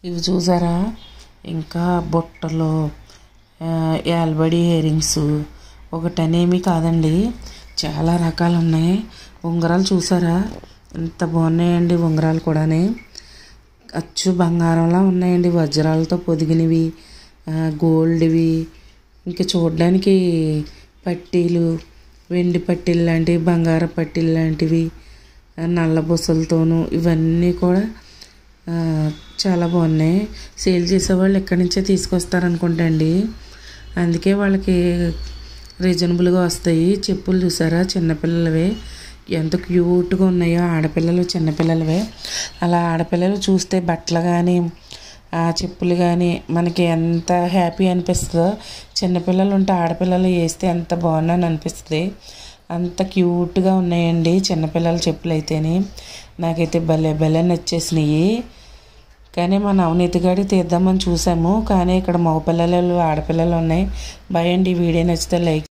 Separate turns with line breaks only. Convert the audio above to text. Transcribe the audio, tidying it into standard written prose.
ఇవి చూసారా, ఇంకా బుట్టలు, యాల్బడి ఇయర్ రింగ్స్ ఒకటనేమి కాదండి, చాలా రకాలు ఉన్నాయి. ఉంగరాలు చూసారా ఎంత బాగున్నాయండి, ఉంగరాలు కూడానే అచ్చు బంగారంలా ఉన్నాయండి, వజ్రాలతో పొదిగినవి, గోల్డ్వి. ఇంకా చూడడానికి పట్టీలు, వెండి పట్టీలు లాంటివి, బంగారు పట్టీలు లాంటివి, నల్ల బుసలతోనూ ఇవన్నీ కూడా చాలా బాగున్నాయి. సేల్ చేసేవాళ్ళు ఎక్కడి నుంచే తీసుకొస్తారనుకుంటా అండి, అందుకే వాళ్ళకి రీజనబుల్గా వస్తాయి. చెప్పులు చూసారా, చిన్నపిల్లలవే ఎంత క్యూట్గా ఉన్నాయో, ఆడపిల్లలు చిన్నపిల్లలవే. అలా ఆడపిల్లలు చూస్తే బట్టలు కానీ ఆ చెప్పులు కానీ మనకి ఎంత హ్యాపీ అనిపిస్తుందో, చిన్నపిల్లలు ఉంటే ఆడపిల్లలు వేస్తే ఎంత బాగున్నాను అనిపిస్తుంది. అంత క్యూట్గా ఉన్నాయండి చిన్నపిల్లల చెప్పులు అయితేనే. నాకైతే భలే భలే నచ్చేసినాయి. కానీ మా నవనీతి గాడికి తీద్దామని చూసాము, కానీ ఇక్కడ మగపిల్లలు ఆడపిల్లలు ఉన్నాయి. బాయ్ అండి. వీడియో నచ్చితే లైక్